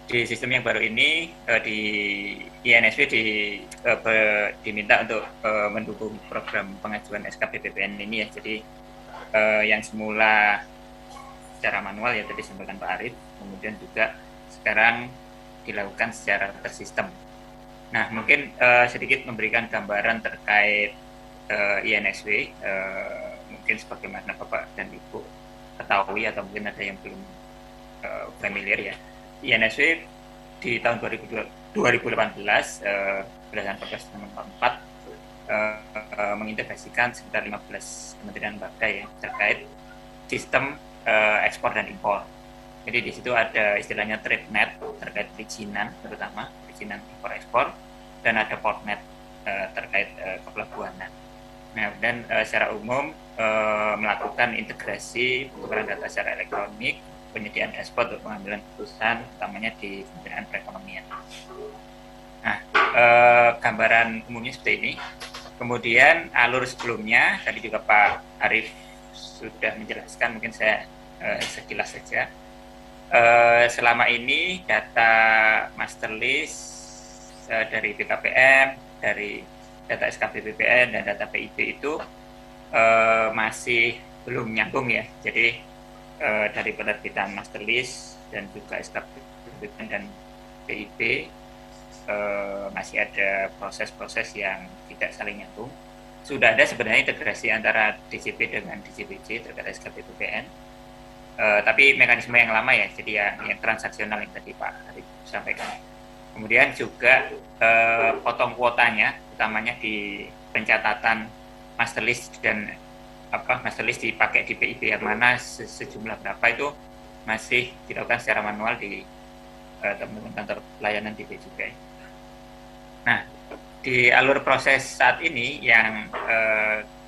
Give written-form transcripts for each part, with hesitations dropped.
di sistem yang baru ini di INSW diminta untuk mendukung program pengajuan SKPPPN ini ya. Jadi yang semula secara manual ya tadi disampaikan Pak Arief, kemudian juga sekarang dilakukan secara tersistem. Nah, mungkin sedikit memberikan gambaran terkait INSW, mungkin sebagaimana Bapak dan Ibu ketahui atau mungkin ada yang belum familiar ya. INSW di tahun 2018 berdasarkan Perpres nomor 4 mengintegrasikan sekitar 15 kementerian lembaga ya terkait sistem ekspor dan impor. Jadi di situ ada istilahnya TradeNet terkait perizinan, terutama perizinan impor ekspor, dan ada PortNet terkait kepelabuhanan. Nah, dan secara umum melakukan integrasi pembukaan data secara elektronik, penyediaan dashboard untuk pengambilan keputusan, utamanya di Kementerian Perekonomian. Nah, gambaran umumnya seperti ini. Kemudian alur sebelumnya, tadi juga Pak Arief sudah menjelaskan, mungkin saya sekilas saja. Selama ini data master list dari BKPM, dari data SKPPPN dan data PIB itu masih belum nyambung ya. Jadi dari penerbitan master list dan juga SKPPPN dan PIB masih ada proses-proses yang tidak saling nyambung. Sudah ada sebenarnya integrasi antara DCP dengan DCPJ terkait SKPPPN, tapi mekanisme yang lama ya, jadi yang transaksional yang tadi Pak Arief sampaikan. Kemudian juga potong kuotanya, utamanya di pencatatan master list dan master list dipakai di PIB yang mana sejumlah berapa itu masih dilakukan secara manual di teman-teman kantor pelayanan di Bea Cukai. Nah, di alur proses saat ini yang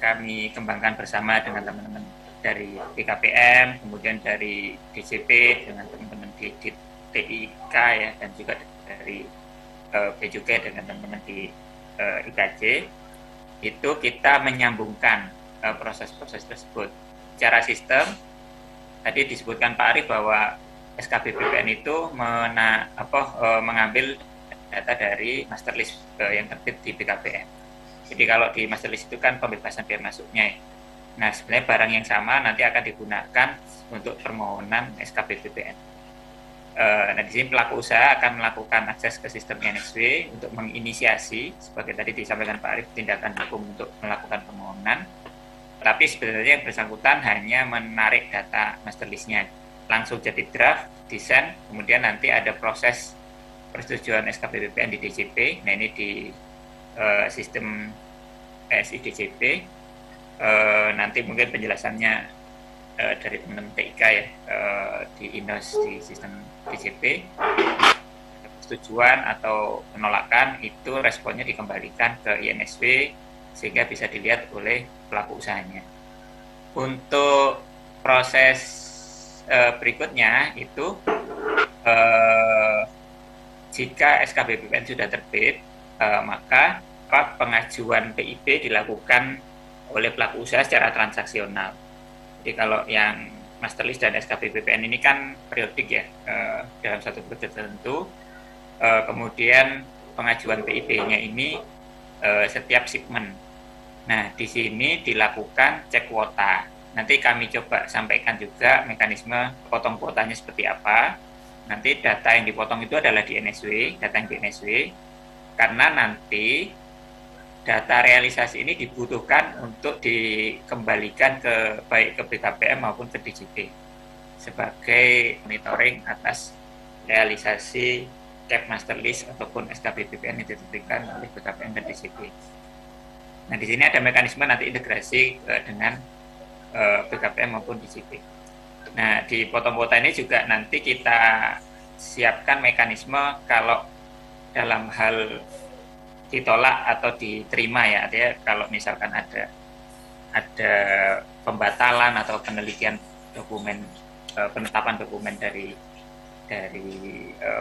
kami kembangkan bersama dengan teman-teman dari BKPM, kemudian dari DCP dengan teman-teman di TIK ya, dan juga dari Bea Cukai dengan teman-teman di IKJ, itu kita menyambungkan proses-proses tersebut. Secara sistem, tadi disebutkan Pak Arief bahwa SKPPPN itu mengambil data dari master list yang terbit di BKPM. Jadi kalau di master list itu kan pembebasan biaya masuknya. Nah, sebenarnya barang yang sama nanti akan digunakan untuk permohonan SKPPPN. Nah, di sini pelaku usaha akan melakukan akses ke sistem INSW untuk menginisiasi, sebagai tadi disampaikan Pak Arief, tindakan hukum untuk melakukan permohonan. Tapi sebenarnya yang bersangkutan hanya menarik data master list-nya, langsung jadi draft, desain, kemudian nanti ada proses persetujuan SKPPPN di DCP. Nah, ini di sistem ESI DCP. Nanti mungkin penjelasannya dari teman-teman TIK ya, di INOS di sistem DCP. Persetujuan atau penolakan itu responnya dikembalikan ke INSW sehingga bisa dilihat oleh pelaku usahanya. Untuk proses berikutnya itu jika SKPPPN sudah terbit, maka pengajuan PIB dilakukan oleh pelaku usaha secara transaksional. Jadi kalau yang master list dan SKPPPN ini kan periodik ya, dalam satu periode tertentu. Kemudian pengajuan PIB-nya ini setiap shipment. Nah, di sini dilakukan cek kuota. Nanti kami coba sampaikan juga mekanisme potong kuotanya seperti apa. Nanti data yang dipotong itu adalah di NSW, data yang di NSW, karena nanti data realisasi ini dibutuhkan untuk dikembalikan ke baik ke BKPM maupun ke DCP sebagai monitoring atas realisasi cap master list ataupun SKPPPN yang diterbitkan oleh BKPM dan DCP. Nah, di sini ada mekanisme nanti integrasi dengan BKPM maupun DCP. Nah, di potong kuota ini juga nanti kita siapkan mekanisme kalau dalam hal ditolak atau diterima ya, artinya kalau misalkan ada pembatalan atau penelitian dokumen, penetapan dokumen dari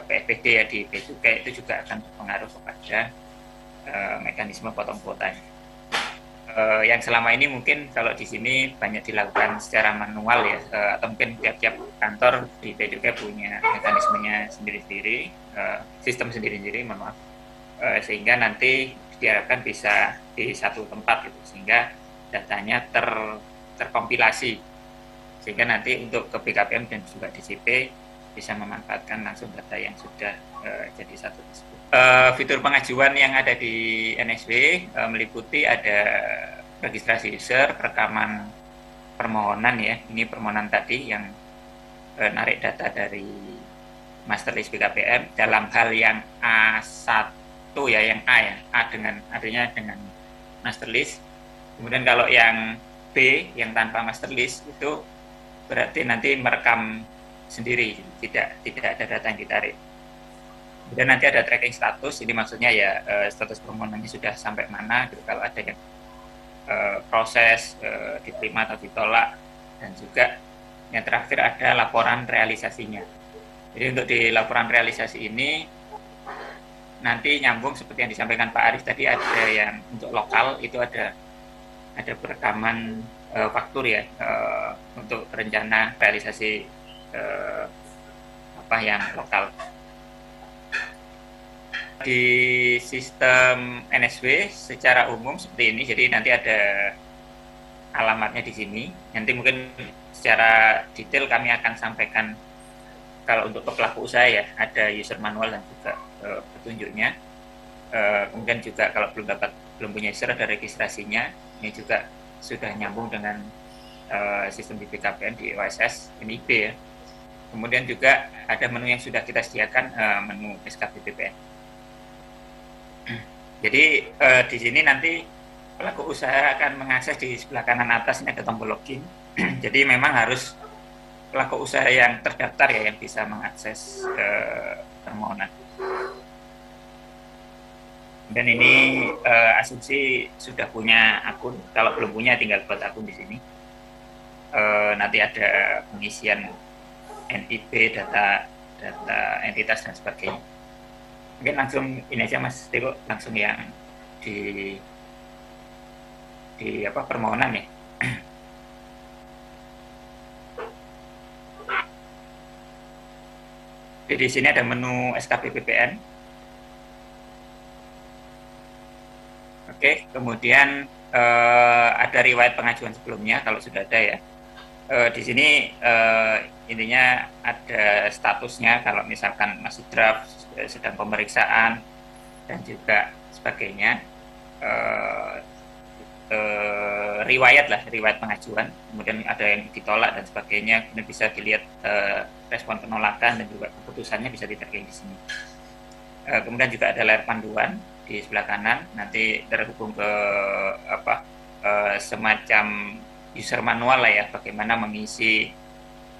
PFPD ya di Bea Cukai, itu juga akan berpengaruh kepada mekanisme potong kuotanya. yang selama ini mungkin kalau di sini banyak dilakukan secara manual ya, atau mungkin tiap-tiap kantor di Bea Cukai punya mekanismenya sendiri-sendiri, sistem sendiri-sendiri, mohon maaf, sehingga nanti diharapkan bisa di satu tempat gitu, sehingga datanya terkompilasi, sehingga nanti untuk ke BKPM dan juga DJP bisa memanfaatkan langsung data yang sudah jadi satu tersebut. Fitur pengajuan yang ada di NSW meliputi ada registrasi user, rekaman permohonan ya, ini permohonan tadi yang narik data dari master list BKPM dalam hal yang A1 ya, yang A ya, A dengan adanya dengan master list. Kemudian kalau yang B yang tanpa master list itu berarti nanti merekam sendiri, tidak ada data yang ditarik. Kemudian nanti ada tracking status, ini maksudnya ya status permohonannya sudah sampai mana gitu, kalau ada yang proses diterima atau ditolak, dan juga yang terakhir ada laporan realisasinya. Jadi untuk di laporan realisasi ini nanti nyambung seperti yang disampaikan Pak Arif tadi, ada yang untuk lokal itu ada perekaman faktur ya, untuk rencana realisasi apa yang lokal. Di sistem NSW secara umum seperti ini, jadi nanti ada alamatnya di sini. Nanti mungkin secara detail kami akan sampaikan kalau untuk ke pelaku usaha ya, ada user manual dan juga petunjuknya. Kemudian juga kalau belum punya user, ada registrasinya. Ini juga sudah nyambung dengan sistem di BKPM di OSS NIB ya. Kemudian juga ada menu yang sudah kita sediakan, menu SKBPPN. Jadi di sini nanti pelaku usaha akan mengakses di sebelah kanan atas, ini ada tombol login. Jadi memang harus pelaku usaha yang terdaftar ya yang bisa mengakses permohonan. Dan ini asumsi sudah punya akun, kalau belum punya tinggal buat akun di sini. Nanti ada pengisian NIB, data entitas dan sebagainya. Mungkin langsung ini aja Mas Teko, langsung yang di apa permohonan ya. Jadi di sini ada menu SKBPPN. Oke, kemudian ada riwayat pengajuan sebelumnya kalau sudah ada ya. Di sini intinya ada statusnya, kalau misalkan masih draft, sedang pemeriksaan, dan juga sebagainya. Riwayat pengajuan, kemudian ada yang ditolak dan sebagainya, kemudian bisa dilihat respon penolakan dan juga keputusannya bisa diterima di sini. Kemudian juga ada layar panduan di sebelah kanan, nanti terhubung ke semacam user manual lah ya, bagaimana mengisi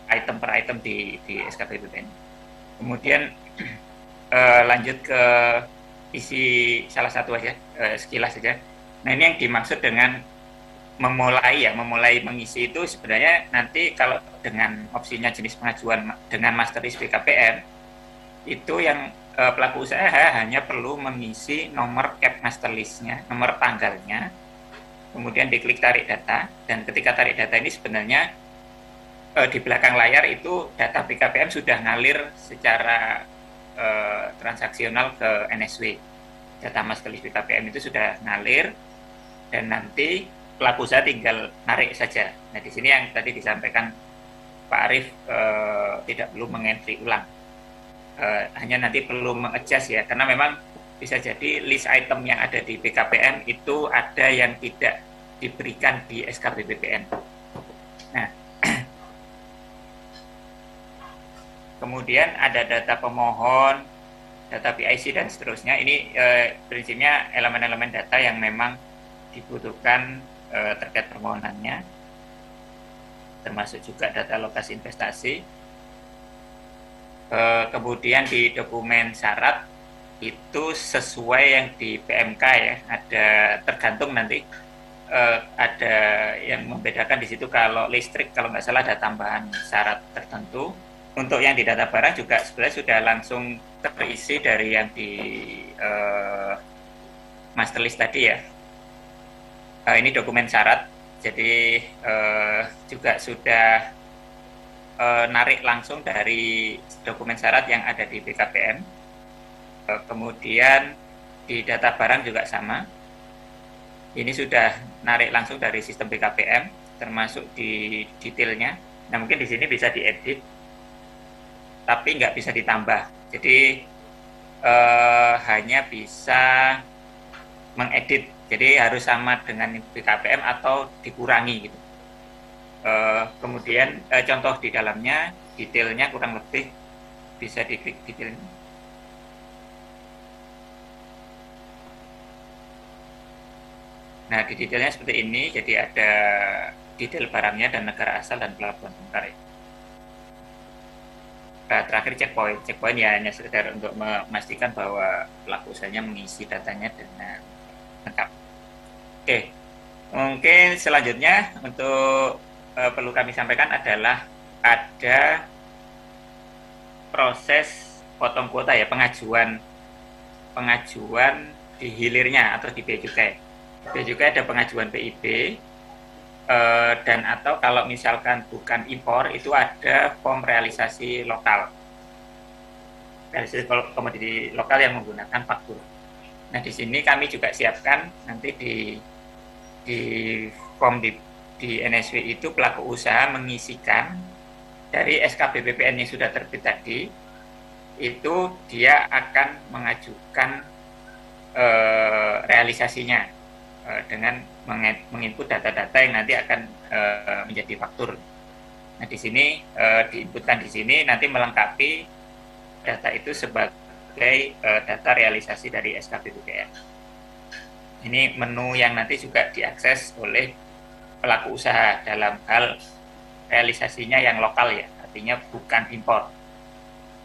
item per item di SKBPPN. Kemudian lanjut ke isi salah satu aja, sekilas saja. Nah, ini yang dimaksud dengan memulai mengisi itu sebenarnya nanti kalau dengan opsinya jenis pengajuan dengan master list BKPM itu yang pelaku usaha hanya perlu mengisi nomor cap master listnya, nomor tanggalnya, kemudian diklik tarik data, dan ketika tarik data ini sebenarnya di belakang layar itu data BKPM sudah ngalir secara transaksional ke NSW. Data master list BKPM itu sudah ngalir, dan nanti pelaku usaha tinggal narik saja. Nah, di sini yang tadi disampaikan Pak Arif, tidak perlu mengentry ulang, hanya nanti perlu mengadjust ya, karena memang bisa jadi list item yang ada di BKPM itu ada yang tidak diberikan di SKBPPN. Nah, kemudian ada data pemohon, data PIC dan seterusnya. Ini prinsipnya elemen-elemen data yang memang dibutuhkan terkait permohonannya, termasuk juga data lokasi investasi. Kemudian di dokumen syarat itu sesuai yang di PMK ya, ada tergantung nanti ada yang membedakan di situ. Kalau listrik kalau nggak salah ada tambahan syarat tertentu. Untuk yang di data barang juga sebenarnya sudah langsung terisi dari yang di master list tadi ya. Ini dokumen syarat, jadi juga sudah narik langsung dari dokumen syarat yang ada di BKPM. Kemudian di data barang juga sama. Ini sudah narik langsung dari sistem BKPM, termasuk di detailnya. Nah, mungkin di sini bisa diedit, tapi nggak bisa ditambah. Jadi hanya bisa mengedit. Jadi harus sama dengan BKPM atau dikurangi gitu. Kemudian contoh di dalamnya, detailnya kurang lebih bisa diklik detailnya. Nah, di detailnya seperti ini, jadi ada detail barangnya dan negara asal dan pelabuhan bongkar. Nah, terakhir checkpoint ya hanya sekedar untuk memastikan bahwa pelaku usahanya mengisi datanya dengan lengkap. Oke, mungkin selanjutnya untuk perlu kami sampaikan adalah ada proses potong kuota ya, pengajuan di hilirnya atau di bea cukai. Bea cukai ada pengajuan PIB dan atau kalau misalkan bukan impor itu ada form realisasi lokal. Realisasi komoditi lokal yang menggunakan faktur. Nah, di sini kami juga siapkan nanti di form di NSW itu pelaku usaha mengisikan dari SK BPPN yang sudah terbit tadi, itu dia akan mengajukan realisasinya dengan menginput data-data yang nanti akan menjadi faktur. Nah, di sini diinputkan di sini nanti melengkapi data itu sebagai data realisasi dari SK BPPN. Ini menu yang nanti juga diakses oleh pelaku usaha dalam hal realisasinya yang lokal ya, artinya bukan impor,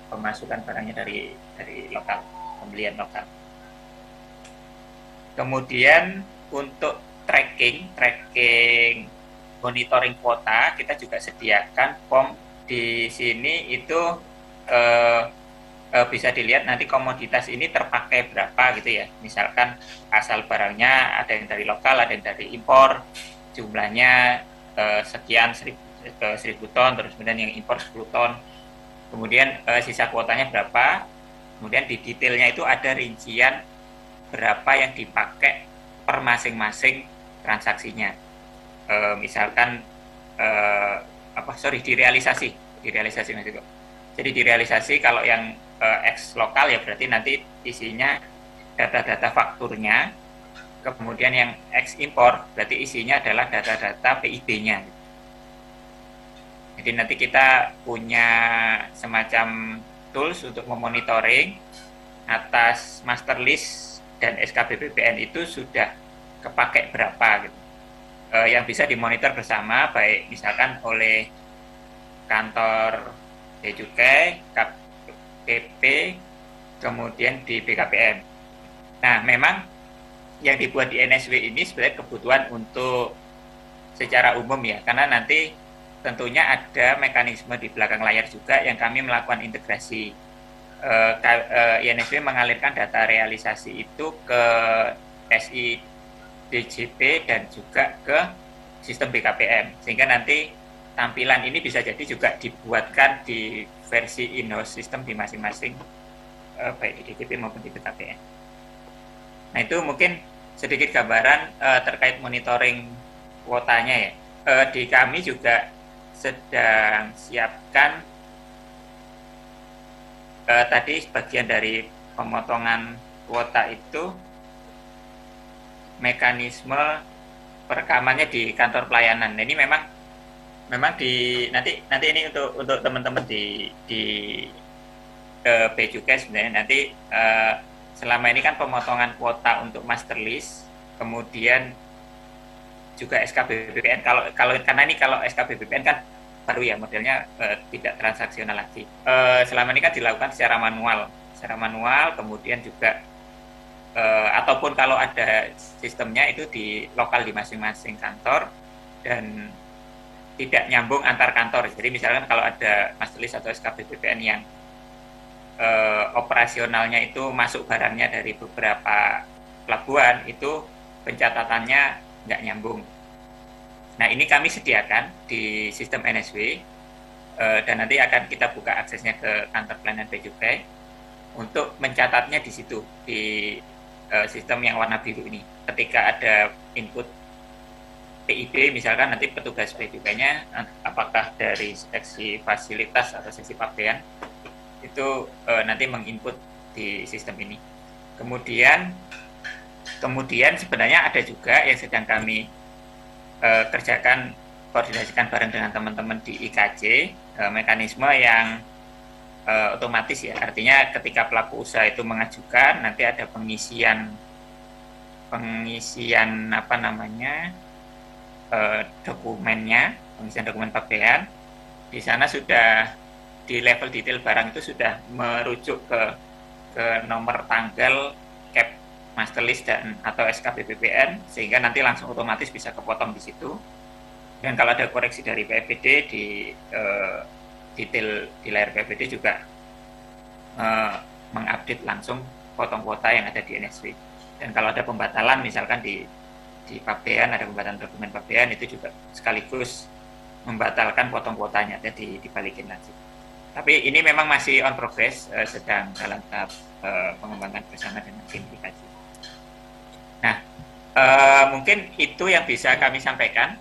pemasukan barangnya dari lokal, pembelian lokal. Kemudian untuk tracking monitoring kuota, kita juga sediakan form di sini itu bisa dilihat nanti komoditas ini terpakai berapa gitu ya. Misalkan asal barangnya ada yang dari lokal, ada yang dari impor, jumlahnya sekian 1000 ton, terus kemudian yang impor 10 ton. Kemudian sisa kuotanya berapa. Kemudian di detailnya itu ada rincian berapa yang dipakai per masing-masing transaksinya. Misalkan di realisasi Mas Iko. Jadi di realisasi kalau yang X lokal ya berarti nanti isinya data-data fakturnya, kemudian yang X impor berarti isinya adalah data-data PIB-nya. Jadi nanti kita punya semacam tools untuk memonitoring atas master list dan SK BPPN itu sudah kepakai berapa gitu. Yang bisa dimonitor bersama baik misalkan oleh kantor Bea Cukai, KPP, kemudian di BKPM. Nah, memang yang dibuat di NSW ini sebenarnya kebutuhan untuk secara umum ya, karena nanti tentunya ada mekanisme di belakang layar juga yang kami melakukan integrasi. INSW mengalirkan data realisasi itu ke SI DJP dan juga ke sistem BKPM, sehingga nanti tampilan ini bisa jadi juga dibuatkan di versi in-house system di masing-masing baik di DJP maupun di BKPM. Nah, itu mungkin sedikit gambaran terkait monitoring kuotanya ya. Di kami juga sedang siapkan tadi sebagian dari pemotongan kuota itu mekanisme perekamannya di kantor pelayanan. Nah, ini memang di nanti ini untuk teman-teman di Bea Cukai sebenarnya nanti selama ini kan pemotongan kuota untuk master list, kemudian juga SK BPPN kalau karena ini kalau SK BPPN kan baru ya modelnya tidak transaksional lagi. Selama ini kan dilakukan secara manual, kemudian juga ataupun kalau ada sistemnya itu di lokal di masing-masing kantor dan tidak nyambung antar kantor. Jadi misalkan kalau ada master list atau SK BPPN yang operasionalnya itu masuk barangnya dari beberapa pelabuhan, itu pencatatannya nggak nyambung. Nah, ini kami sediakan di sistem NSW, dan nanti akan kita buka aksesnya ke kantor pelayanan Bea Cukai untuk mencatatnya di situ, di sistem yang warna biru ini. Ketika ada input PIB, misalkan nanti petugas Bea Cukainya, apakah dari seksi fasilitas atau seksi pakaian, itu nanti menginput di sistem ini. Kemudian sebenarnya ada juga yang sedang kami kerjakan, koordinasikan bareng dengan teman-teman di IKJ, mekanisme yang otomatis ya, artinya ketika pelaku usaha itu mengajukan, nanti ada pengisian apa namanya, dokumennya, pengisian dokumen pakaian. Di sana sudah di level detail barang itu sudah merujuk ke nomor tanggal, cap, master list, dan atau SK BPPN, sehingga nanti langsung otomatis bisa kepotong di situ. Dan kalau ada koreksi dari PFPD di detail di layar PFPD juga mengupdate langsung potong kuota yang ada di NSW. Dan kalau ada pembatalan, misalkan di pakaian ada pembatalan dokumen pakaian, itu juga sekaligus membatalkan potong kuotanya, jadi dibalikin lagi. Tapi ini memang masih on progress, sedang dalam tahap pengembangan bersama dengan tim IKJ. Nah, mungkin itu yang bisa kami sampaikan.